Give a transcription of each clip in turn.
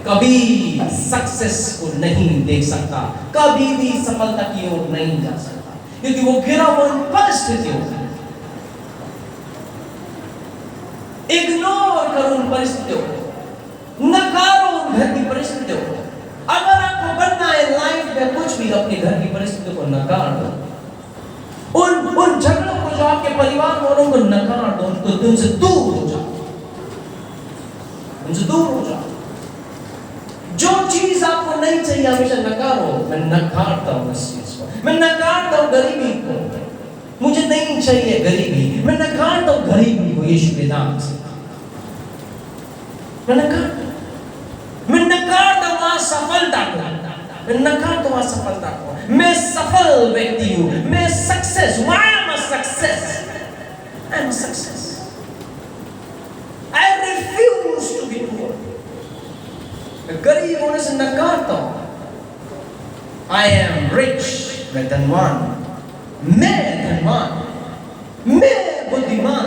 कभी सक्सेस को नहीं देख सकता, कभी भी सफलता की ओर नहीं जा सकता, क्योंकि वो गिरा हुआ उन परिस्थितियों से। इग्नोर करो उन परिस्थितियों को, नकारो उन घर की परिस्थितियों को। अगर आपको बनना है लाइफ में कुछ भी, अपने घर की परिस्थितियों को नकार दो। उन झगड़ों को जो आपके परिवार वालों को नकार दो, उनको तुमसे दूर हो जाओ, उनसे दूर हो जाओ। जो चीज आपको नहीं चाहिए हमेशा नकारो। मैं नकारता हूं इस चीज को, मैं नकारता हूं गरीबी को, मुझे नहीं चाहिए गरीबी, मैं नकारता हूं गरीबी को यीशु के नाम से। मैं नकारता हूं असफलता को, मैं नकारता हूं असफलता को। मैं सफल व्यक्ति हूं, मैं सक्सेस हूं। I am a success, I am a success. I refuse to be poor. गरीब होने से नकारता हूं। आई एम रिच, मैं धनवान, मैं धनवान, मैं बुद्धिमान,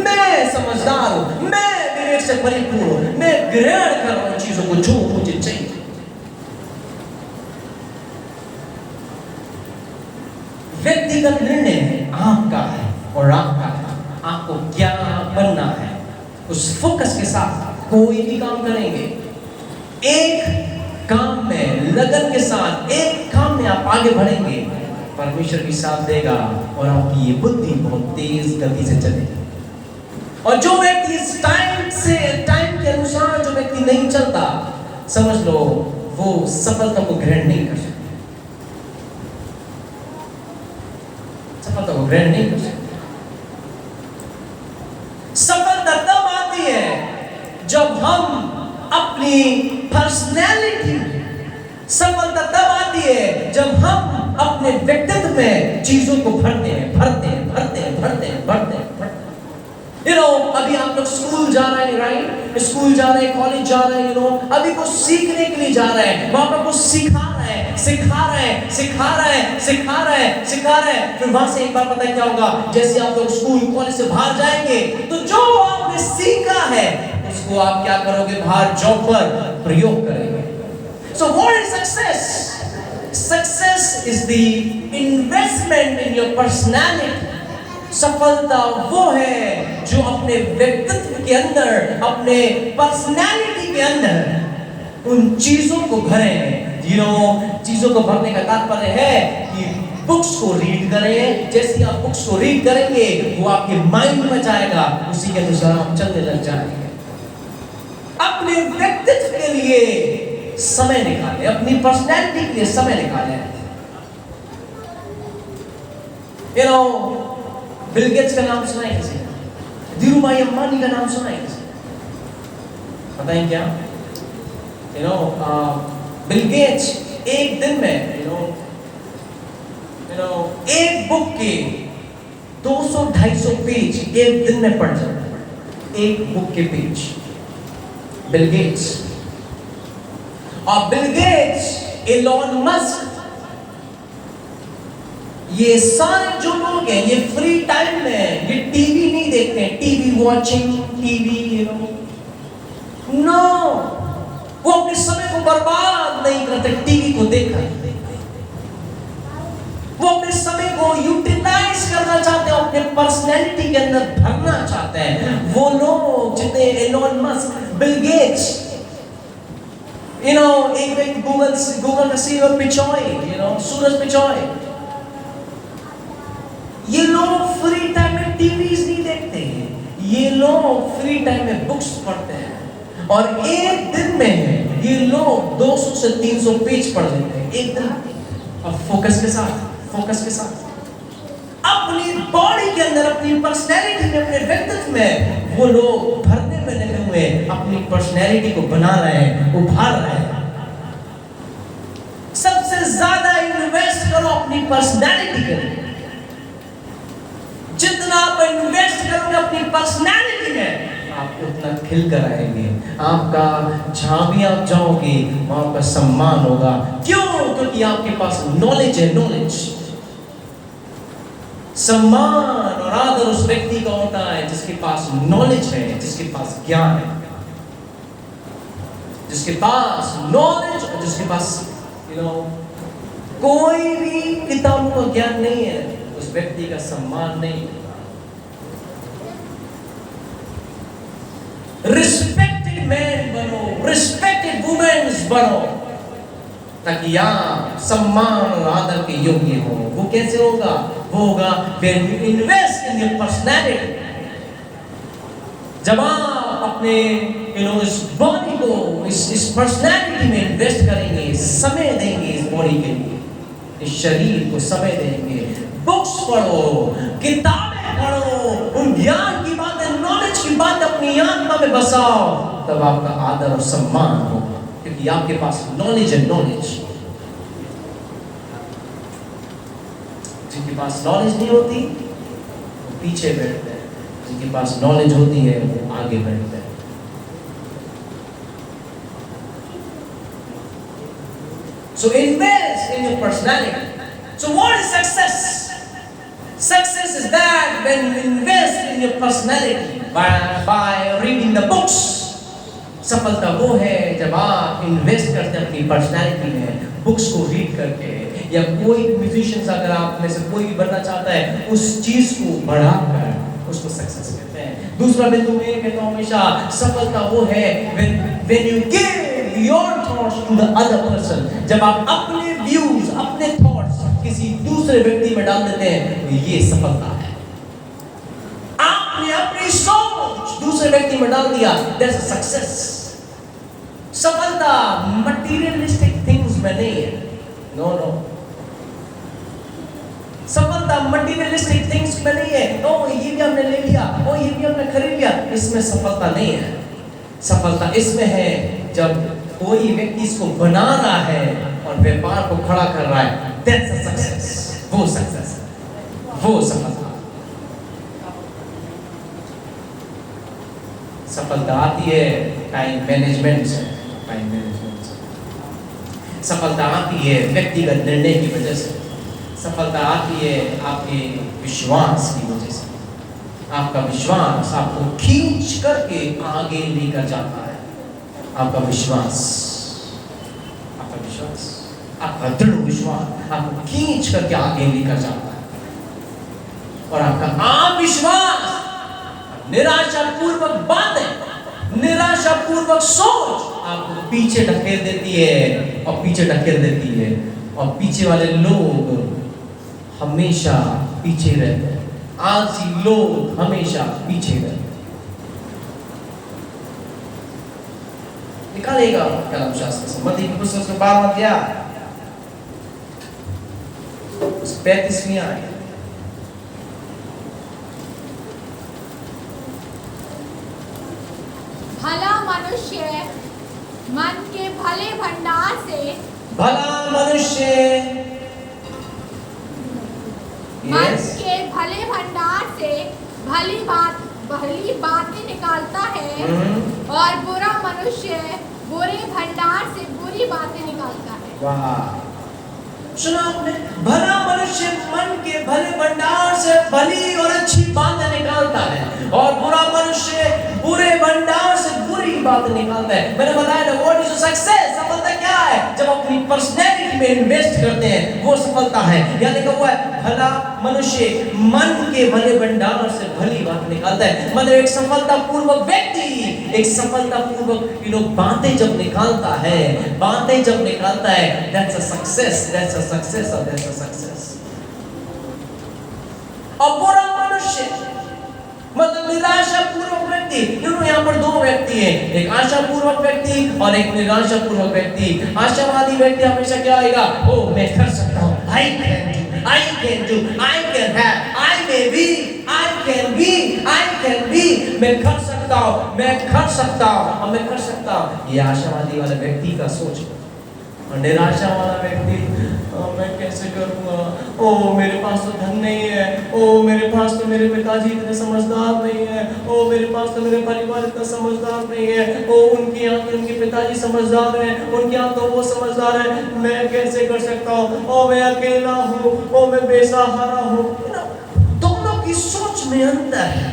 मैं समझदार हूं, मैं विवेक से परिपूर्ण हूं, मैं ग्रहण कर रहा हूं चीजों को जो मुझे चाहिए। व्यक्तिगत निर्णय आपका है और आपका है, आपको क्या बनना है। उस फोकस के साथ कोई भी काम करेंगे, एक काम में लगन के साथ, एक काम में आप आगे बढ़ेंगे, परमेश्वर भी साथ देगा और आपकी ये बुद्धि बहुत तेज गति से चलेगी। और जो व्यक्ति इस टाइम के अनुसार जो व्यक्ति नहीं चलता, समझ लो वो सफलता को ग्रहण नहीं कर सकता, सफलता को ग्रहण नहीं कर सकता। सफलता तब आती है जब हम अपनी पर्सनैलिटी, सफलता तब आती है जब हम अपने व्यक्तित्व में चीजों को भरते हैं। अभी आप लोग स्कूल जा रहे हैं, राइट? स्कूल जा रहे हैं, कॉलेज जा रहे हैं, अभी कुछ सीखने के लिए जा रहे हैं, वहां पर कुछ सिखा रहे हैं, फिर वहां से एक बार पता है क्या होगा, जैसे आप लोग स्कूल कॉलेज से बाहर जाएंगे तो जो आपने सीखा है उसको आप क्या करोगे, बाहर जॉब पर प्रयोग करेंगे। So what is success? Success is the investment in your personality. सफलता वो है जो अपने व्यक्तित्व के अंदर, अपने पर्सनैलिटी के अंदर उन चीजों को भरें। चीजों को भरने का तात्पर्य है कि बुक्स को रीड करें। जैसे आप बुक्स को रीड करेंगे वो आपके माइंड में जाएगा, उसी के अनुसार आप चलने लग जाएंगे। अपने व्यक्तित्व के लिए समय निकालें, अपनी पर्सनैलिटी के लिए समय निकालें। बिल गेट्स का नाम सुना है किसी? धीरूभाई अंबानी का नाम सुना है किसी? पता है क्या? बिल गेट्स एक दिन में एक बुक के 200-250 पेज एक दिन में पढ़ जाता है, एक बुक के पेज। बिल गेट्स और बिल गेट्स, एलोन मस्क, ये सारे जो लोग हैं ये फ्री टाइम में ये टीवी नहीं देखते हैं, टीवी वॉचिंग, टीवी नो, वो अपने समय को बर्बाद नहीं करते टीवी को देखकर। वो अपने समय को यूटिलाइज करना चाहते हैं, अपने पर्सनैलिटी के अंदर भरना चाहते हैं। वो लोग जितने एलोन मस्क, बिल गेट्स, एक व्यक्ति गूगल का सीईओ पिचॉय, सूरज पिचॉय, ये लोग फ्री टाइम में टीवीज नहीं देखते हैं, ये लोग फ्री टाइम में बुक्स पढ़ते हैं और एक दिन में ये लोग 200 से 300 पेज पढ़ लेते हैं एक दिन। और फोकस के साथ अपनी बॉडी के अंदर, अपनी पर्सनैलिटी में, अपने व्यक्तित्व में वो लोग भरने में लगे हुए अपनी पर्सनैलिटी को बना रहे हैं, उभार रहे हैं। सबसे ज्यादा इन्वेस्ट करो अपनी पर्सनैलिटी के लिए। जितना आप इन्वेस्ट करोगे अपनी पर्सनैलिटी में, आप उतना खिल कर आएंगे। आपका जहां भी आप जाओगे वहां पर सम्मान होगा। क्यों? क्योंकि आपके पास नॉलेज है। नॉलेज, सम्मान और आदर उस व्यक्ति का होता है जिसके पास नॉलेज है, जिसके पास ज्ञान है, जिसके पास नॉलेज और जिसके पास कोई भी किताबों का ज्ञान नहीं है, उस व्यक्ति का सम्मान नहीं है। रिस्पेक्टेड मैन बनो, रिस्पेक्टेड वुमेन्स बनो, ताकि आप सम्मान और आदर के योग्य हो। वो कैसे होगा? वो होगा when you invest in your personality। जब आप अपने इस बॉडी को इस पर्सनैलिटी में इन्वेस्ट करेंगे, समय देंगे इस बॉडी के लिए, इस शरीर को समय देंगे, बुक्स पढ़ो, किताबें पढ़ो, उन ज्ञान की बातें, नॉलेज की बात अपनी आत्मा में बसाओ, तब आपका आदर और सम्मान होगा, क्योंकि आपके पास नॉलेज है। नॉलेज, जिनके पास नॉलेज नहीं होती वो पीछे बैठते हैं, जिनके पास नॉलेज होती है वो आगे बढ़ते हैं। So invest in your personality. So what is success? Success is that when you invest in your personality by reading the books. सफलता वो है जब आप इन्वेस्ट करते हैं अपनी पर्सनैलिटी में, बुक्स को रीड करके, या कोई म्यूजिशियन अगर आप में से कोई भी बनना चाहता है, उस चीज को बढ़ाकर उसको सक्सेस कहते हैं। दूसरा बिंदु मैं ये कहता हूं हमेशा, सफलता वो है when you give your thoughts to the other person। जब आप अपने व्यूज, अपने थॉट्स किसी दूसरे व्यक्ति में डाल देते हैं, तो ये सफलता है। आपने अपनी सोच दूसरे व्यक्ति में डाल दिया, that's a success। सफलता मटेरियलिस्टिक थिंग्स में नहीं है, नो नो। सफलता मटेरियलिस्टिक थिंग्स में नहीं है, ओ ये भी हमने ले लिया, ओ ये भी हमने खरीद लिया, इसमें सफलता नहीं है। सफलता इसमें है जब कोई व्यक्ति इसको बना रहा है और व्यापार को खड़ा कर रहा है, that's a success। वो सक्सेस है, वो सफलता। सफलता आती है टाइम मैनेजमेंट से, टाइम मैनेजमेंट से। सफलता आती है व्यक्तिगत निर्णय की वजह से। सफलता आती है आपके विश्वास की वजह से। आपका विश्वास आपको खींच करके आगे लेकर जाता है। आपका विश्वास, आपका विश्वास, आपका दृढ़ विश्वास आपको खींच करके आगे लेकर जाता है। और आपका अविश्वास, निराशापूर्वक बातें, निराशापूर्वक सोच आपको पीछे ढकेल देती है और पीछे ढकेल देती है, और पीछे वाले लोग हमेशा पीछे रहते हैं। आलसी लोग हमेशा पीछे रहते हैं। निकालेगा कलम शास्त्र से, मत्ती की पुस्तक से 12वां अध्याय 35वीं आयत। भला मनुष्य मन के भले भंडार से, भला मनुष्य मन के भले भंडार से भली बातें निकालता है, और बुरा मनुष्य बुरे भंडार से बुरी बातें निकालता है। वाह, सुना आपने? भला मनुष्य मन के भले भंडार से भली और अच्छी बातें निकालता है, और बुरा मनुष्य बुरे भंडार से बुरी बातें निकालता है। मैंने बताया ना, व्हाट इज सक्सेस? सफलता क्या है? जब अपनी पर्सनैलिटी में इन्वेस्ट करते हैं, वो सफलता है। यहाँ लिखा हुआ है, भला मनुष्य मन के भले भंडार से भली बात निकालता है। मतलब एक सफलतापूर्वक व्यक्ति, एक सफलतापूर्वक बातें जब निकालता है, बातें जब निकालता है, that's a success, that's a success, that's a success। और बुरा मनुष्य मतलब निराशापूर्वक व्यक्ति। यहाँ पर दो व्यक्ति हैं, एक आशापूर्वक व्यक्ति और एक निराशापूर्वक व्यक्ति। आशावादी व्यक्ति हमेशा क्या आएगा? ओ मैं कर सकता हूँ, I can do, I can have, I may be, I can be, I can be। मैं कर सकता हूँ, मैं कर सकता हूँ और मैं कर सकता हूँ। ये आशावादी वाला व्यक्ति का सोच। और निराशा वाला व्यक्ति, मैं कैसे करूँगा? ओ मेरे पास तो धन नहीं है, ओ मेरे पास तो मेरे पिताजी इतने समझदार नहीं है, ओ मेरे पास तो मेरे परिवार इतना समझदार नहीं है, ओ उनके यहाँ तो उनके पिताजी समझदार हैं, उनके यहाँ तो वो समझदार है, मैं कैसे कर सकता हूँ? ओ मैं अकेला हूँ, ओ मैं बेसहारा हूँ। दोनों की सोच में अंतर है,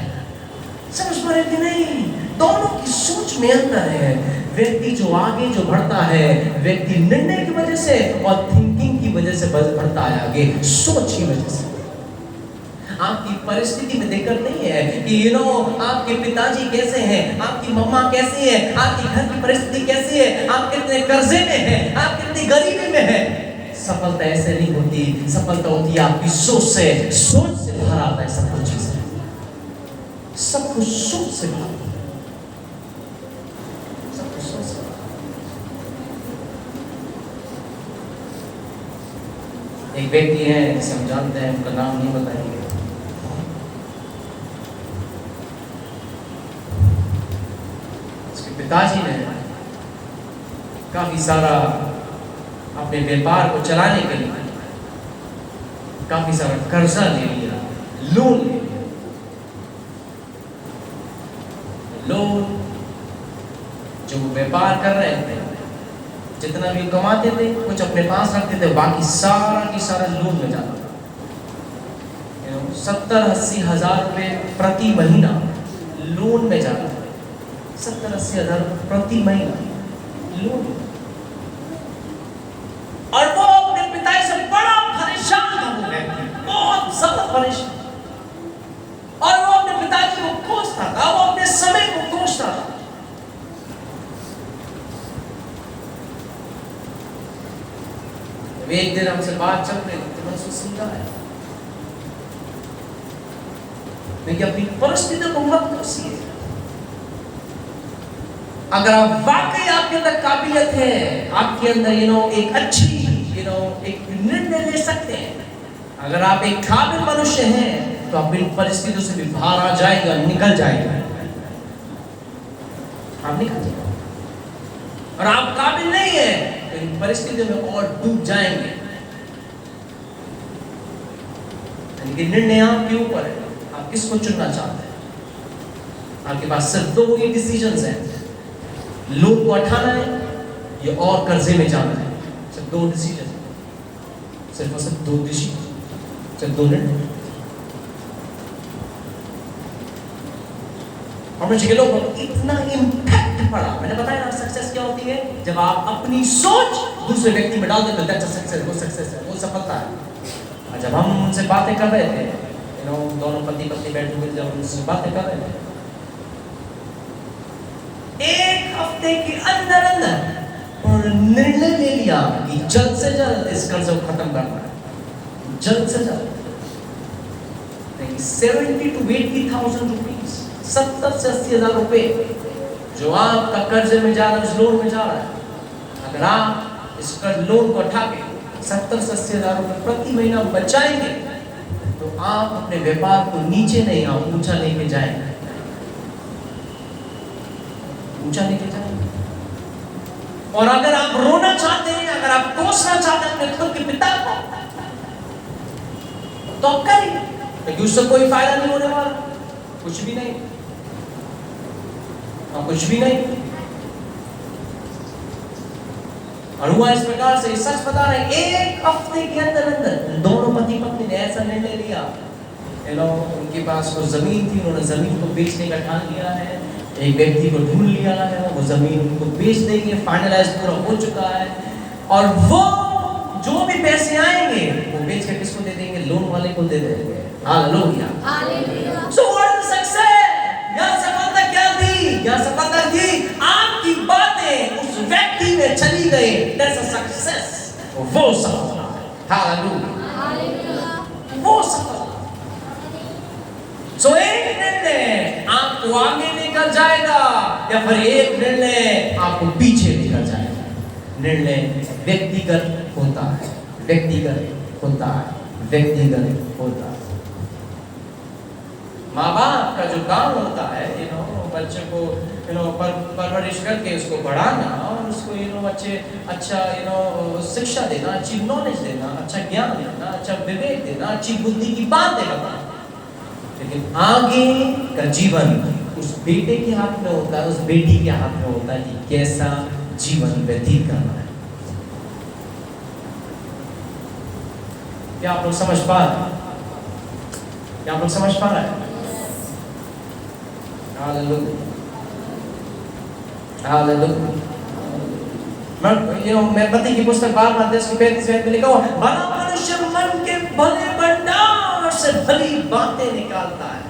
समझ पा रहे कि नहीं? दोनों की सोच में अंतर है। व्यक्ति जो आगे जो बढ़ता है, व्यक्ति निर्णय की वजह से और थिंकिंग की वजह से बढ़ता है आगे, सोच की वजह से। आपकी परिस्थिति में देखकर नहीं है कि आपके पिताजी कैसे हैं, आपकी मम्मा कैसी है, आपकी घर की परिस्थिति कैसी है, आप कितने कर्जे में हैं, आप कितनी गरीबी में हैं। सफलता ऐसे नहीं होती, सफलता होती है आपकी सोच से। सोच से बाहर आता है सब कुछ चीजें, सब कुछ सोच से बाहर, सब कुछ सोच से। एक व्यक्ति है जिसे हम जानते हैं, उनका नाम नहीं बताएंगे। उसके पिताजी ने काफी सारा अपने व्यापार को चलाने के लिए काफी सारा कर्जा ले लिया, लोन ले लिया। लोन जो व्यापार कर रहे थे, जितना भी कमाते थे कुछ अपने पास रखते थे, बाकी सारा की सारा लोन में जाता था। 70-80 हजार रुपए प्रति महीना लोन में जाता था। 70-80 हजार प्रति महीना लोन। और वो अपने पिताजी से बड़ा परेशान था, वो व्यक्ति बहुत ज्यादा परेशान। और वो अपने पिताजी को कोसता था, वो अपने समय को कोसता था। एक दिन हमसे बात चल रही थी तो मैंने उसको समझाया, देखिए अपनी परिस्थिति को मत कोसिए। अगर आप वाकई आपके अंदर काबिलियत है, आपके अंदर एक अच्छी एक निर्णय ले सकते हैं, अगर आप एक काबिल मनुष्य हैं, तो आप इन परिस्थितियों से भी बाहर आ जाएगा, निकल जाएगा, आप निकल जाएगा। और आप काबिल नहीं है तो इन परिस्थितियों में और डूब जाएंगे। लेकिन निर्णय आपके ऊपर है, आप किसको चुनना चाहते हैं। आपके पास सिर्फ दो ही डिसीजंस हैं, लोन को उठाना है या और कर्जे में जाना है। सिर्फ दो डिसीजन, सिर्फ और सिर्फ दो डिसीजन, सिर्फ दो निर्णय। और मुझे लोगों को इतना इम्पैक्ट पड़ा। मैंने बताया ना सक्सेस क्या होती है, जब आप अपनी सोच दूसरे व्यक्ति में डाल देते हो, सक्सेस, वो सक्सेस है, वो सफलता है। और जब हम उनसे बातें कर रहे थे, दोनों पति पत्नी बैठे हुए जब उनसे बातें कर रहे थे, एक हफ्ते के अंदर और निर्णय ले लिया कि जल्द से जल्द इस कर्ज को खत्म करना है, जल्द से जल्द। 70 to 80,000 रुपीज, 70 से 80 हजार रुपए जो आपका कर्ज में जा रहा है, उस लोन में जा रहा है। अगर आप इस लोन को उठा के 70 से 80 हजार रुपए प्रति महीना बचाएंगे, तो आप अपने व्यापार को नीचे नहीं, आप ऊंचा लेके जाएंगे, ऊंचा लेके जाएंगे। और अगर आप रोना चाहते हैं, अगर आप कोसना चाहते हैं अपने खुद के पिता को, तो आप करेंगे, क्योंकि उससे कोई फायदा नहीं होने वाला, कुछ भी नहीं, और कुछ भी नहीं। और हुआ इस प्रकार से, सच बता रहे हैं, एक हफ्ते के अंदर दोनों पति पत्नी ने ऐसा निर्णय लिया। उनके पास कोई जमीन थी, उन्होंने जमीन को बेचने का ठान लिया है। एक व्यक्ति को ढूंढ लिया है, वो जमीन उनको बेच देंगे, फाइनलाइज पूरा हो चुका है। और वो जो भी पैसे आएंगे वो बेच के किसको दे देंगे, लोन वाले को दे देंगे। Hallelujah, hallelujah. So what is success? यह सफलता क्या थी? यह सफलता थी आपकी बातें उस व्यक्ति में चली गई, दैट्स अ सक्सेस। वो सफलता है। हालेलुया, हालेलुया, वो सफलता। सो एक निर्णय आपको आगे लेकर जाएगा, या फिर एक निर्णय आपको पीछे लेकर जाएगा। निर्णय व्यक्तिगत होता है, व्यक्तिगत होता है, व्यक्तिगत होता है। माँ बाप का जो काम होता है, बच्चे को परवरिश करके उसको बढ़ाना और उसको अच्छा शिक्षा देना, अच्छी नॉलेज देना, अच्छा ज्ञान देना, अच्छा विवेक देना, अच्छी बुद्धि की बातें बताना। लेकिन आगे का जीवन उस बेटे के हाथ में होता है, उस बेटी के हाथ में होता है कि कैसा जीवन व्यतीत करना है। क्या आप लोग समझ पा रहे हैं? क्या आप लोग समझ पा रहे हैं? हालेलुया। हालेलुया। मैं मत्ती की पुस्तक 12:35 में लिखा हुआ, भला मनुष्य मन के भले भंडार से भली बातें निकालता है।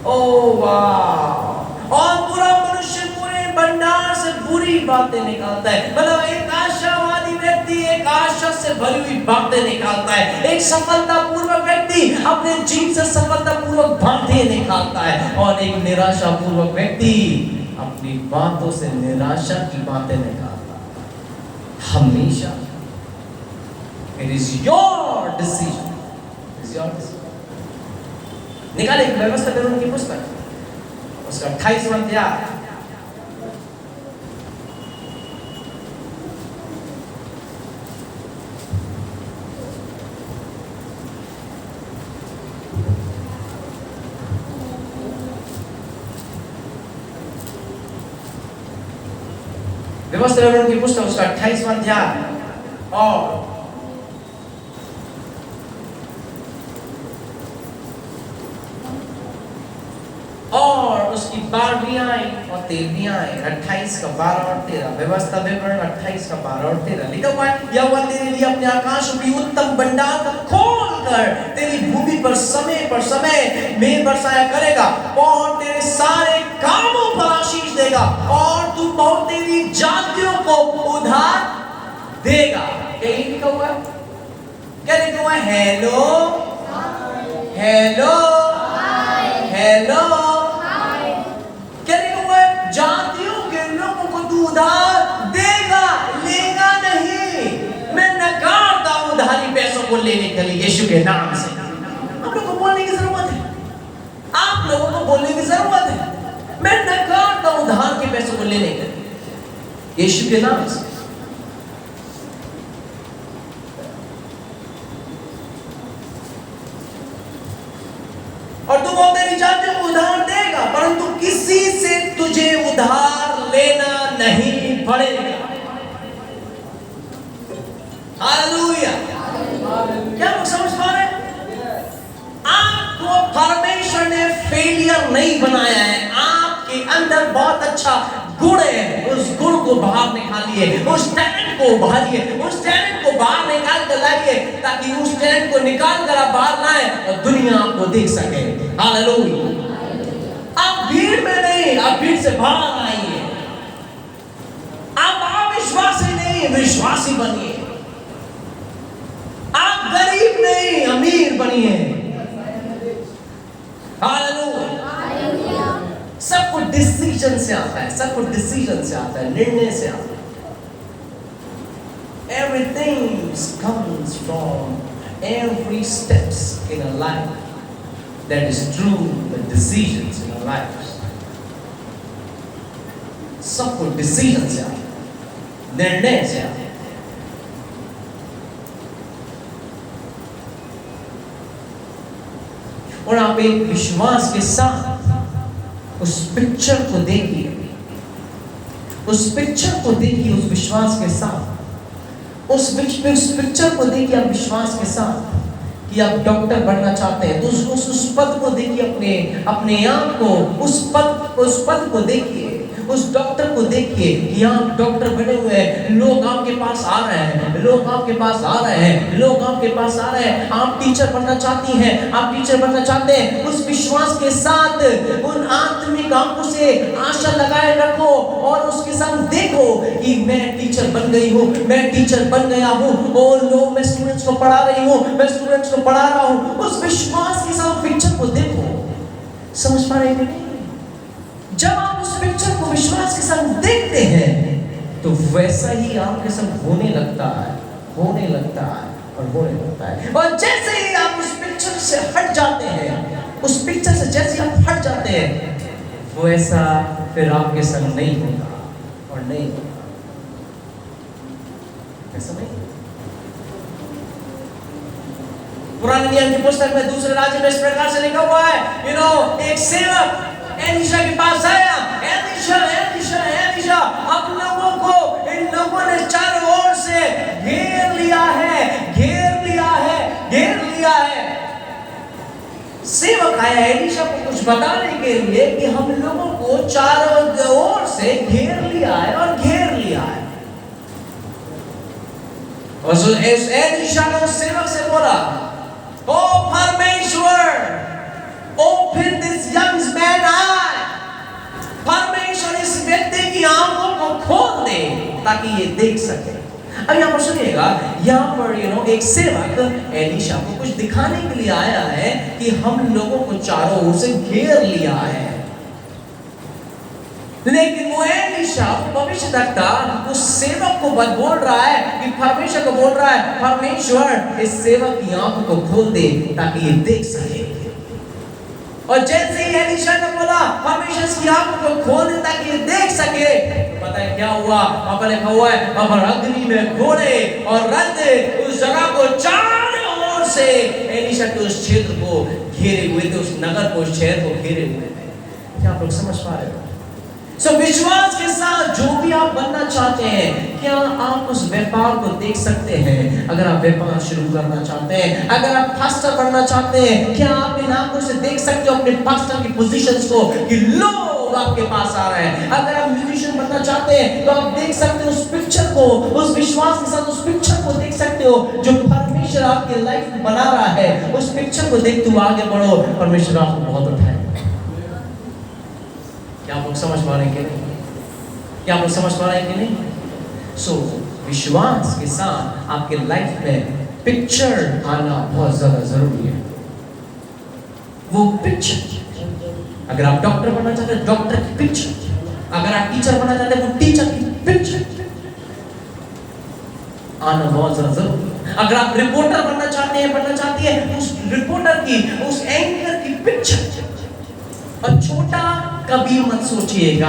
ओ वाह! और बुरा मनुष्य बुरे भंडार से बुरी बातें निकालता है। मतलब एक आशावादी व्यक्ति एक आशा से भरी हुई बातें निकालता है, एक सफलतापूर्वक व्यक्ति अपने जीवन से सफलतापूर्वक बातें निकालता है, और एक निराशापूर्वक व्यक्ति अपनी बातों से निराशा की बातें निकालता है। हमेशा it is your decision, it is your decision। निकाले व्यवस्था कानून की पुस्तक उसका 28वां अध्याय, व्यवस्था कानून की पुस्तक उसका 28वां अध्याय और उसकी 12वीं और 13वीं आयत, 28 का 12 और 13, व्यवस्था विवरण 28 का 12 और 13 लिखा हुआ है, यहोवा तेरे लिए अपने आकाश की उत्तम भंडार को खोल कर तेरी भूमि पर समय मेघ बरसाया करेगा, और तेरे सारे कामों पर आशीष देगा, और तू बहुत तेरी जातियों को उधार देगा। क्या लिखा हुआ है? क्या लिखा हुआ है? हेलो हेलो हेलो, क्या लिखा हुआ है? जातियों के लोगों को तू उधार देगा, लेगा नहीं। मैं नकारता हूं उधारी पैसों को लेने के लिए यीशु के नाम से। आप लोगों को बोलने की जरूरत है, आप लोगों को बोलने की जरूरत है। मैं नकारता हूं उधार के पैसों को लेने के लिए यीशु के नाम से। और तू बहुत तेरी जातियों को उधार देगा, परंतु किसी से तुझे उधार लेना नहीं पड़ेगा। हालेलुया! क्या लोग समझ पा रहे हैं? आपको परमेश्वर ने फेलियर नहीं बनाया है, आपके अंदर बहुत अच्छा गुण है, उस गुण को बाहर निकालिए, उस टैलेंट को उभारिए, उस टैलेंट को बाहर निकाल कर लाइए, ताकि उस टैलेंट को निकाल कर आप बाहर लाएं और दुनिया आपको देख सके। हालेलुया! आप भीड़ में नहीं, आप भीड़ से बाहर आइए। आप अविश्वासी नहीं, विश्वासी बनिए। आप गरीब नहीं, अमीर बनिए। हालेलुया! सब कुछ डिसीजन से आता है, सब कुछ डिसीजन से आता है, निर्णय से आता है। Everything comes from every steps in a life that is through the decisions in our lives. सब कुछ डिसीजन से आता है, निर्णय से आता है। और आप एक विश्वास के साथ उस पिक्चर को देखिए, उस पिक्चर को देखिए, उस विश्वास के साथ उस पिक्चर को देखिए आप विश्वास के साथ कि आप डॉक्टर बनना चाहते हैं, तो उस पद को देखिए, अपने आप को उस पद को देखिए, उस डॉक्टर को देखिए कि आप डॉक्टर बने हुए हैं, लोग आपके पास आ रहे हैं, लोग आपके पास आ रहे हैं, लोग आपके पास आ रहे हैं। आप टीचर बनना चाहती हैं, आप टीचर बनना चाहते हैं, उस विश्वास के साथ उन आत्मिक आंखों से आशा लगाए रखो और उसके साथ देखो कि मैं टीचर बन गई हूँ, मैं टीचर बन गया हूँ, और लोग मैं स्टूडेंट्स को पढ़ा रही हूँ, मैं स्टूडेंट्स को पढ़ा रहा हूँ। उस विश्वास के साथ पिक्चर को देखो। समझ पा रहे हैं? जब आप उस पिक्चर को विश्वास के साथ देखते हैं तो वैसा ही आपके साथ होने लगता है, होने लगता है और होने लगता है। और जैसे ही आप उस पिक्चर से हट जाते हैं, उस पिक्चर से जैसे आप हट जाते हैं, वैसा फिर आपके संग नहीं होगा और नहीं होगा, ऐसा नहीं। पुराने नियम की पुस्तक में दूसरे राज्य में इस प्रकार से लिखा हुआ है, एक सेवक एलीशा के पास आया। एलीशा अब लोगों को, इन लोगों ने चारों ओर से घेर लिया है। सेवक आया एलीशा को कुछ बताने के लिए कि हम लोगों को चारों ओर से घेर लिया है और घेर लिया है। और एलीशा ने उस सेवक से बोला, ओ परमेश्वर, open this young man I, परमेश्वर इस व्यक्ति की आंखों को खोल दे ताकि ये देख सके। अब यहाँ पर सुनिएगा, यहाँ पर एक सेवक एलीशा को कुछ दिखाने के लिए आया है कि हम लोगों को चारों ओर से घेर लिया है। लेकिन वो एलीशा भविष्य देखता उस सेवक को बोल रहा है कि परमेश्वर को बोल रहा है, परमेश्वर इस सेवक की आंखों को खोल दे ताकि ये देख सके। और जैसे ही एलीशा ने बोला परमेश्वर की आंखों को खोल दे ताकि ये देख सके, पता है क्या हुआ? वहां लिखा हुआ है, वहां अग्नि में घोड़े और रथ उस जगह को चारों ओर से एलीशा के उस क्षेत्र को घेरे हुए थे, उस नगर को, उस शहर को घेरे हुए थे। क्या आप लोग समझ पा रहे हो? विश्वास के साथ जो भी आप बनना चाहते हैं, क्या आप उस व्यापार को देख सकते हैं? अगर आप व्यापार शुरू करना चाहते हैं, अगर आप पास्टर बनना चाहते हैं, क्या आप इन आंखों से देख सकते हो अपने पास्टर की पोजीशंस को कि लोग आपके पास आ रहे हैं? अगर आप म्यूजिशियन बनना चाहते हैं तो आप देख सकते हो उस पिक्चर को, उस विश्वास के साथ उस पिक्चर को देख सकते हो जो परमेश्वर आपके लाइफ में बना रहा है। उस पिक्चर को देखते हुए आगे बढ़ो, परमेश्वर आपको बहुत उठाए। क्या आप लोग समझ पा रहे हैं कि नहीं? क्या आप लोग समझ पा रहे हैं कि नहीं? विश्वास के साथ आपके लाइफ में पिक्चर आना बहुत ज्यादा जरूरी है। वो पिक्चर, अगर आप डॉक्टर बनना चाहते हैं, डॉक्टर की पिक्चर, अगर आप टीचर बनना चाहते हैं, वो टीचर की पिक्चर आना बहुत ज्यादा जरूरी है। अगर आप रिपोर्टर बनना चाहते हैं, बनना चाहती है, उस रिपोर्टर की, उस एंकर की पिक्चर। और छोटा कभी मत सोचिएगा,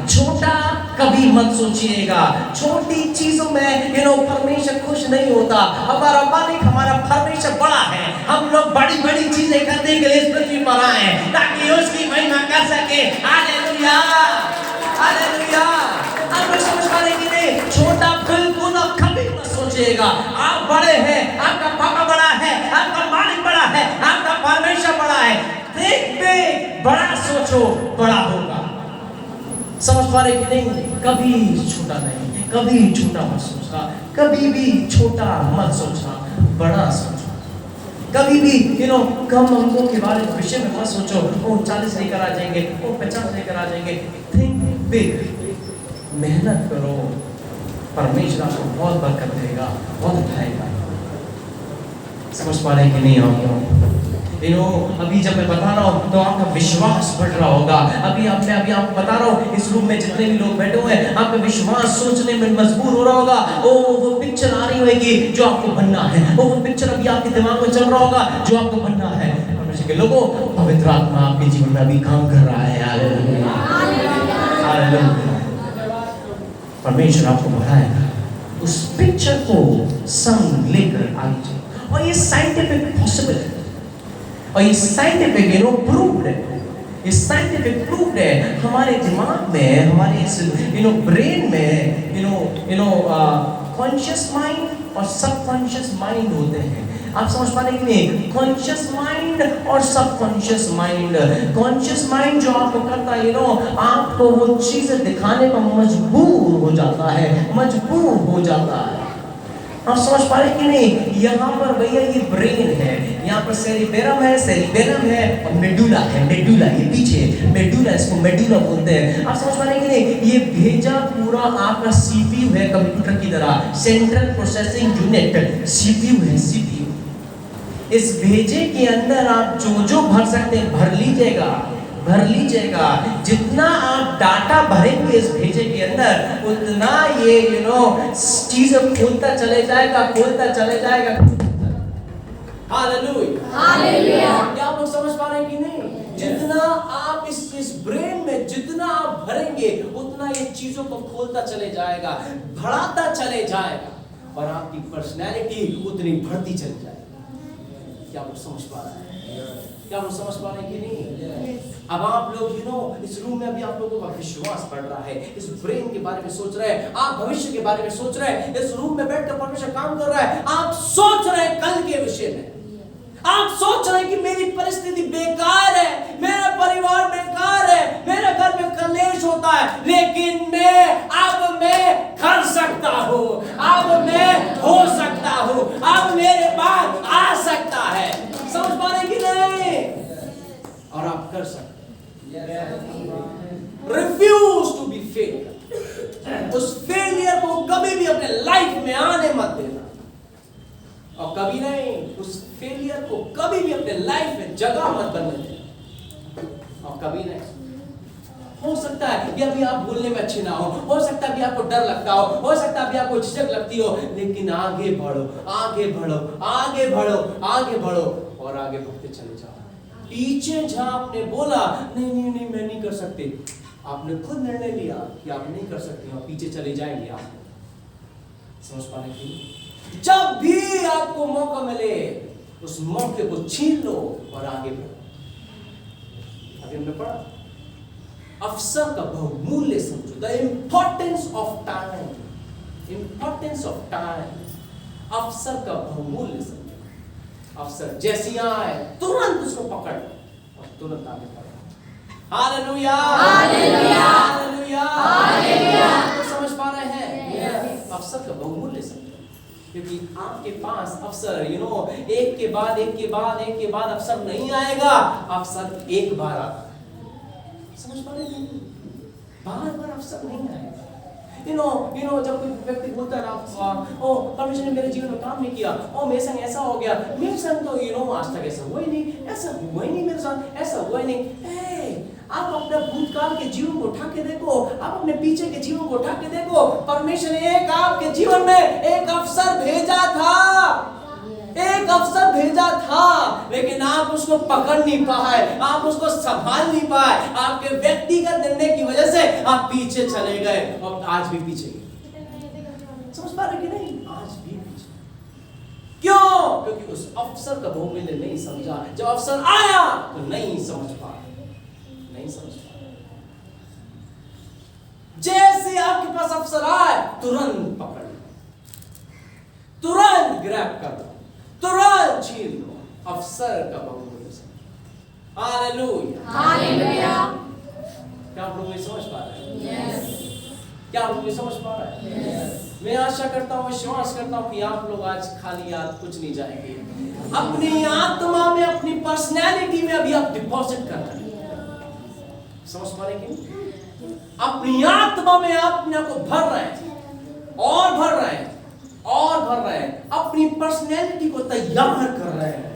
छोटा कभी मत सोचिएगा। छोटी चीजों में परमेश्वर खुश नहीं होता। हमारा मालिक, हमारा परमेश्वर बड़ा है। हम लोग बड़ी बड़ी चीजें करने के लिए इस पृथ्वी पर आए हैं ताकि उसकी महिमा कर सके। Hallelujah, hallelujah. आप लोग समझ पा रहे हैं कि नहीं? छोटा बिल्कुल कभी मत सोचिएगा। आप बड़े हैं, आपका पापा बड़ा है, आपका मालिक बड़ा है, आपका परमेश्वर बड़ा है। देख बड़ा सोचो, बड़ा होगा। समझ पा रहे कि नहीं? कभी छोटा नहीं, कभी छोटा मत सोचना, कभी भी छोटा मत सोचना, बड़ा सोचो। कभी भी कम अंकों के बारे में विषय में मत सोचो, ओ 40 लेकर आ जाएंगे, ओ 50 लेकर आ जाएंगे। थिंक बिग, मेहनत करो, परमेश्वर आपको बहुत बरकत देगा, बहुत उठाएगा। समझ पा रहे कि नहीं? आप अभी जब मैं बता रहा हूँ तो आपका विश्वास बढ़ रहा होगा। अभी आपको बता रहा हूँ, इस रूम में जितने भी लोग बैठे हुए हैं, आपका विश्वास सोचने में मजबूर हो रहा होगा। वो पिक्चर आ रही होगी जो आपको बनना है, वो पिक्चर अभी आपके दिमाग में चल रहा होगा जो आपको बनना है। परमेश्वर के लोगों, पवित्र आत्मा आपके जीवन में अभी काम कर रहा है। Hallelujah, hallelujah. परमेश्वर आपको बढ़ाएगा। उस पिक्चर को संग लेकर आगे, और ये साइंटिफिक पॉसिबल है, और ये साइंटिफिक प्रूव्ड है। ये साइंटिफिक प्रूव्ड है। हमारे दिमाग में, हमारे इस ब्रेन में कॉन्शियस माइंड और सबकॉन्शियस माइंड होते हैं। आप समझ पा रहे हैं? कॉन्शियस माइंड और सबकॉन्शियस माइंड। कॉन्शियस माइंड जो आपको करता है, आपको वो चीजें दिखाने पर मजबूर हो जाता है, मजबूर हो जाता है। आप समझ पा रहे कि नहीं? यहाँ पर भैया ये ब्रेन है, यहाँ पर सेरिबेरम है, सेरिबेरम है, और मेडुला है, मेडुला ये पीछे, मेडुला, इसको मेडुला बोलते हैं। आप समझ पा रहे कि नहीं? ये भेजा पूरा आपका सीपीयू है, कंप्यूटर की तरह, सेंट्रल प्रोसेसिंग यूनिट, सीपीयू है, सीपीयू। इस भेजे के अंदर आप जो भर सकते हैं भर लीजिएगा, भर लीजिएगा। जितना आप डाटा भरेंगे इस भेजे के अंदर, उतना ये चीजें खोलता चले जाएगा, खोलता चले जाएगा। Hallelujah, hallelujah. क्या आप लोग समझ पा रहे हैं कि नहीं? जितना आप इस ब्रेन में जितना आप भरेंगे, उतना ये चीजों को खोलता चले जाएगा, बढ़ाता चले जाएगा, और आपकी पर्सनैलिटी उतनी बढ़ती चली जाएगी। क्या आप लोग समझ पा रहे हैं? क्या हम समझ पा रहे हैं कि नहीं? अब आप लोग इस रूम में अभी आप लोगों का विश्वास बढ़ रहा है, इस ब्रेन के बारे में सोच रहे हैं, आप भविष्य के बारे में सोच रहे हैं, इस रूम में बैठकर परमेश्वर काम कर रहा है, आप सोच रहे हैं कल के विषय में, आप सोच रहे हैं कि मेरी परिस्थिति बेकार है, मेरा परिवार बेकार है, मेरे घर में कलेश होता है, लेकिन मैं कर सकता हूँ, अब मैं हो सकता हूँ, अब मेरे पास आ सकता है। समझ पा रहे कि नहीं? और आप कर सकते हैं। Refuse to be fail. उस फेलियर को कभी भी अपने लाइफ में आने मत देना, और कभी नहीं उस फेलियर को कभी भी अपने लाइफ में जगह मत बनने देना, और कभी नहीं। हो सकता है कि अभी आप बोलने में अच्छे ना हो सकता है अभी आपको डर लगता हो सकता है अभी आपको झिझक लगती हो, लेकिन आगे बढ़ो, आगे बढ़ो, आगे बढ़ो, आगे बढ़ो, और आगे बढ़ते चले जाओ। पीछे जहां आपने बोला नहीं नहीं नहीं मैं नहीं कर सकते, आपने खुद निर्णय लिया कि आप नहीं कर सकते, और पीछे चले जाएंगे आप। समझ पा रहे हैं? जब भी आपको मौका मिले उस मौके को छीन लो और आगे बढ़ो। अभी हमने पढ़ा अवसर का बहुमूल्य समझो, the importance of time, importance of time. अवसर का बहुमूल्य समझो। अवसर जैसी आए तुरंत उसको पकड़ और तुरंत आगे बढ़ो। Hallelujah, hallelujah, hallelujah, hallelujah. तो समझ पा रहे हैं? अवसर का बहुमूल्य समझो, क्योंकि आपके पास अवसर एक के बाद एक के बाद एक के बाद अवसर नहीं आएगा, अवसर एक बार आता है। समझ पा रहे हैं? बार बार अवसर नहीं आएगा। जब कोई व्यक्ति बोलता है ना, ओ परमेश्वर ने मेरे जीवन में काम नहीं किया, ओ मेरे संग ऐसा हो गया, मेरे संग तो आज तक ऐसा हुआ ही नहीं, ऐसा हुआ ही नहीं मेरे साथ, ऐसा हुआ ही नहीं। आप अपने भूतकाल के जीवन को उठा के देखो, आप अपने पीछे के जीवन को उठा के देखो। परमेश्वर ने एक आपके जीवन में एक अवसर भेजा था, एक अवसर भेजा था, लेकिन आप उसको पकड़ नहीं पाए, आप उसको संभाल नहीं पाए। आपके व्यक्तिगत निर्णय की वजह से आप पीछे चले गए, और आज भी पीछे। समझ पा रहे कि नहीं? आज भी पीछे। क्यों? क्योंकि उस अवसर का बहुमूल्य नहीं समझा। जब अवसर आया तो नहीं समझ पाए, नहीं समझ पाए। जैसे आपके पास अवसर आए तुरंत पकड़ लो, तुरंत ग्रैब कर लो, तुरंत छीन लो। अवसर का बहुमूल्य समझो। Hallelujah, hallelujah. क्या आप लोग ये समझ पा रहे हैं? यस। क्या आप लोग ये समझ पा रहे हैं? यस। मैं आशा करता हूँ, विश्वास करता हूँ कि आप लोग आज खाली याद कुछ नहीं जाएंगे। अपनी आत्मा में, अपनी पर्सनैलिटी में अभी आप डिपॉजिट कर रहे हैं। समझ पा रहे हैं? अपनी आत्मा में आप अपने को भर रहे हैं, और भर रहे हैं, और भर रहे हैं। अपनी पर्सनैलिटी को तैयार कर रहे हैं।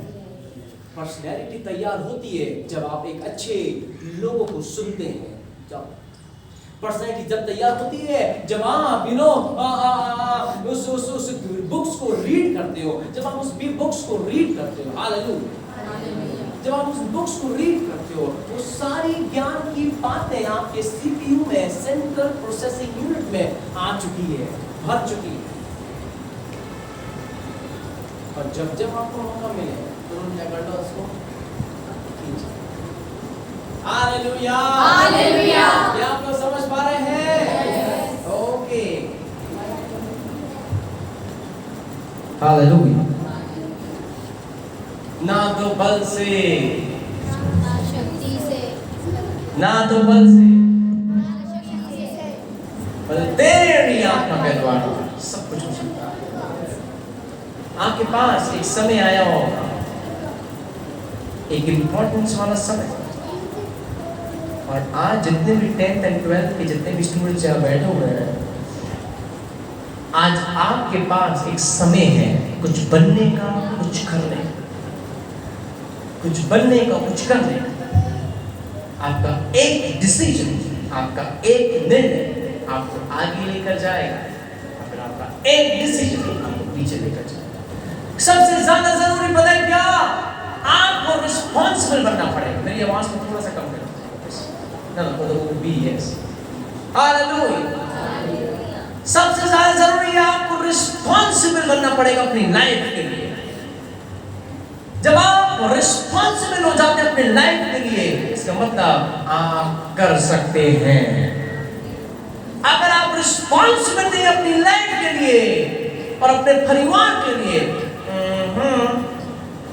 पर्सनैलिटी तैयार होती है जब आप एक अच्छे लोगों को सुनते हैं। जब पर्सनैलिटी जब तैयार होती है जब आप उस बुक्स को रीड करते हो, जब आप उस बुक्स को रीड करते हो। हालेलुया। जब आप उस बुक्स को रीड करते हो, वो सारी ज्ञान की बातें आपके सीपीयू में, सेंट्रल प्रोसेसिंग यूनिट में आ चुकी है, भर चुकी है। और जब जब आपको मौका मिले तुरंत क्या कर लो उसको खींचो। Hallelujah, hallelujah. क्या आप लोग समझ पा रहे हैं? Okay, hallelujah. ना तो बल से, ना शक्ति से, ना तो बल से, पर तेरी आत्मा के द्वारा सब कुछ हो सकता है। आपके पास एक समय आया होगा, एक इम्पोर्टेंस वाला समय, और आज जितने भी 10th and 12th के जितने भी स्टूडेंट्स यहाँ बैठे हुए हैं, आज आपके पास एक समय है कुछ बनने का, कुछ करने का, कुछ बनने का, कुछ करने का। आपका एक डिसीजन, आपका एक निर्णय आपको आगे लेकर जाएगा, फिर आपका एक डिसीजन आपको पीछे लेकर जाएगा। सबसे ज्यादा जरूरी पता है क्या? आपको रिस्पॉन्सिबल बनना पड़ेगा। मेरी आवाज को थोड़ा सा कम करो। हालेलुया। सबसे ज्यादा जरूरी है आपको रिस्पॉन्सिबल बनना पड़ेगा अपनी लाइफ के लिए। जब आप रिस्पॉन्सिबल हो जाते हैं अपनी लाइफ के लिए, इसका मतलब आप कर सकते हैं। अगर आप रिस्पॉन्सिबल नहीं अपनी लाइफ के लिए और अपने परिवार के लिए,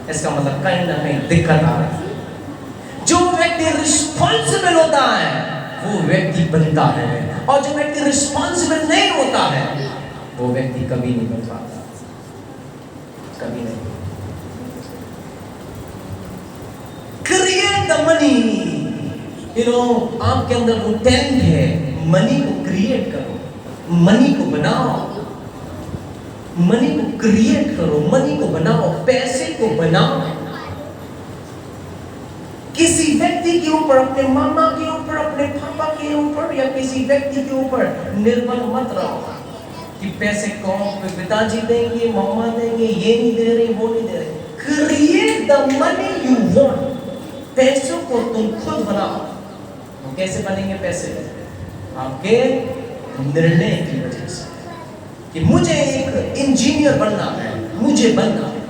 इसका मतलब कहीं ना कहीं दिक्कत आ रही है। जो व्यक्ति रिस्पॉन्सिबल होता है वो व्यक्ति बनता है, और जो व्यक्ति रिस्पॉन्सिबल नहीं होता है वो व्यक्ति कभी नहीं बन पाता, कभी नहीं। क्रिएट द मनी, आपके अंदर वो टैलेंट है, मनी को क्रिएट करो, मनी को बनाओ, मनी को क्रिएट करो, मनी को बनाओ, पैसे को बनाओ। किसी व्यक्ति के ऊपर, अपने मामा के ऊपर, अपने पापा के ऊपर या किसी व्यक्ति के ऊपर निर्भर मत रहो कि पैसे कौन, पिताजी देंगे, मामा देंगे, ये नहीं दे रहे, वो नहीं दे रहे। Create the money you want. पैसों को तुम खुद बनाओ। तो कैसे बनेंगे पैसे? आपके निर्णय की वजह से कि मुझे एक इंजीनियर बनना है, मुझे बनना है।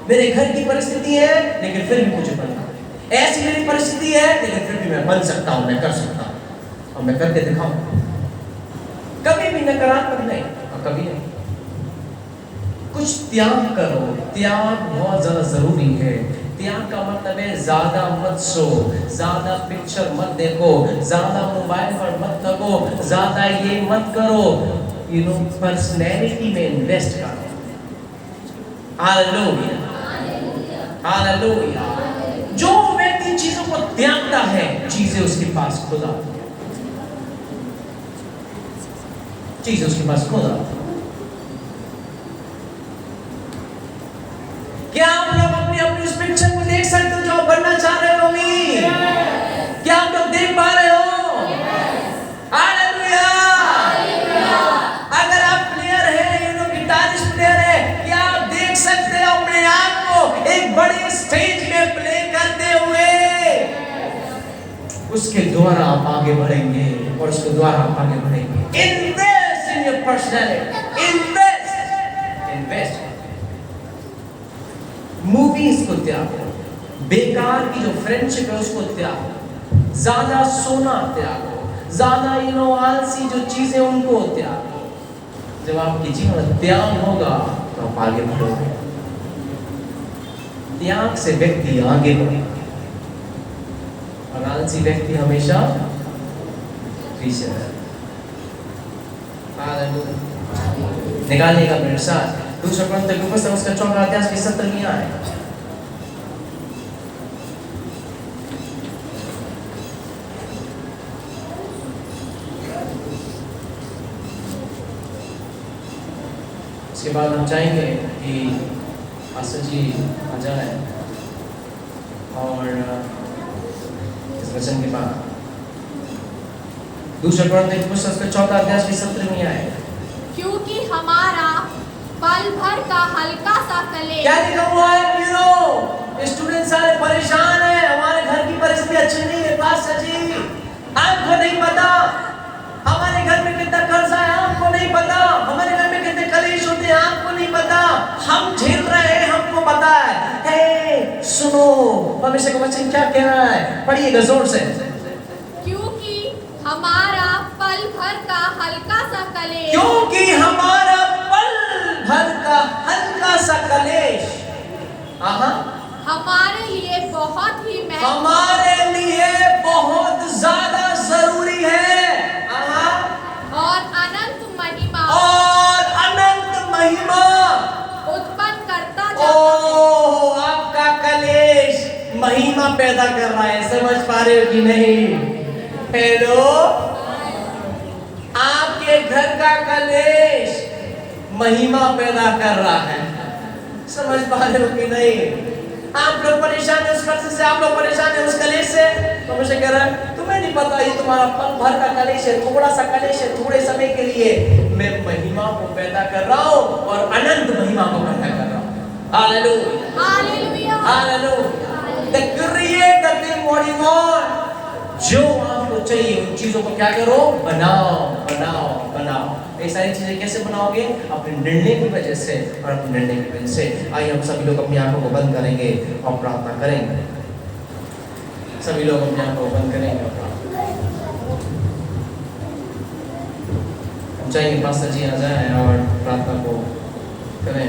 मेरे घर की परिस्थिति है लेकिन फिर भी मुझे बनना है। ऐसी मेरी परिस्थिति है लेकिन फिर भी मैं बन सकता हूं, मैं कर सकता हूं और मैं करके दिखाऊं। कभी भी नकारात्मक नहीं और कभी नहीं। कुछ त्याग करो। त्याग बहुत ज्यादा जरूरी है। त्याग का मतलब है ज्यादा मत सो, ज्यादा पिक्चर मत देखो, ज्यादा मोबाइल पर मत लगो, ज्यादा ये मत करो। पर्सनैलिटी में इन्वेस्ट करो। Hallelujah, hallelujah. जो व्यक्ति चीजों को त्यागता है चीजें उसके पास खुद आती है, चीजें उसके पास खुद आती है। क्या आप लोग अपनी अपनी उस पिक्चर को देख सकते हो जो आप बनना चाह रहे हो? क्या आप लोग देख पा रहे हो? हालेलुया। अगर आप प्लेयर हैं, गिटारिस्ट प्लेयर है, क्या आप देख सकते हो अपने आप को एक बड़े स्टेज में प्ले करते हुए? उसके द्वारा आप आगे बढ़ेंगे और उसके द्वारा आप आगे बढ़ेंगे। Invest in your personality, invest. Movies को त्यागो, बेकार की जो फ्रेंडशिप है उसको त्यागो, ज्यादा सोना त्यागो, ज्यादा आलसी जो चीजें उनको त्यागो। जब आपके जीवन में त्याग होगा तो आप आगे बढ़ोगे। त्याग से व्यक्ति आगे बढ़ेगा और आलसी व्यक्ति हमेशा पीछे रहेगा। निकालने का मेरे साथ दूसरा ग्रंथ लूका उसका 4वां अध्याय की 17वीं आयत। उसके बाद हम चाहेंगे कि आशा जी आ जाए और इस वचन के बाद दूसरा ग्रंथ उसका 4वां अध्याय की 17वीं आयत। क्योंकि हमारा पल भर का हल्का सा कलेश। क्या लिखा हुआ है? स्टूडेंट सारे परेशान हैं, हमारे घर की परिस्थिति अच्छी नहीं है पास्टर जी, आपको नहीं पता। हमारे घर में कितना कर्जा है आपको नहीं पता। हमारे घर में कितने कलेश होते हैं आपको नहीं पता। हम झेल रहे हैं, हमको पता है। हे सुनो, परमेश्वर का वचन क्या कह रहा है, पढ़िएगा जोर से। क्योंकि हमारा पल भर का हल्का सा कलेश। क्योंकि हमारा भर का हल्का सा कलेश हमारे लिए बहुत ही हमारे लिए बहुत ज्यादा जरूरी है और अनंत महिमा उत्पन्न करता जाता है। आपका कलेश महिमा पैदा कर रहा है। समझ पा रहे हो कि नहीं? हेलो, आपके घर का कलेश महिमा पैदा कर रहा है। समझ पा रहे हो कि नहीं? आप लोग परेशान है उस कर्ज से, आप लोग परेशान है उस कलेश से। तो मुझे कह रहा है तुम्हें नहीं पता ये तुम्हारा पल भर का कलेश है, थोड़ा सा कलेश है, थोड़े समय के लिए। मैं महिमा को पैदा कर रहा हूँ और अनंत महिमा को पैदा कर रहा हूँ। Hallelujah, hallelujah, hallelujah. The create the thing what you want। जो आपको चाहिए उन चीजों को क्या करो? बनाओ, बनाओ, बनाओ। ये सारी चीजें कैसे बनाओगे? अपने निर्णय की वजह से और अपने निर्णय की वजह से। आइए हम सभी लोग अपनी आंखों को बंद करेंगे और प्रार्थना करेंगे। सभी लोग अपनी आंखों को बंद करेंगे और प्रार्थना। हम चाहेंगे पास्टर जी आ जाएं और प्रार्थना को करें।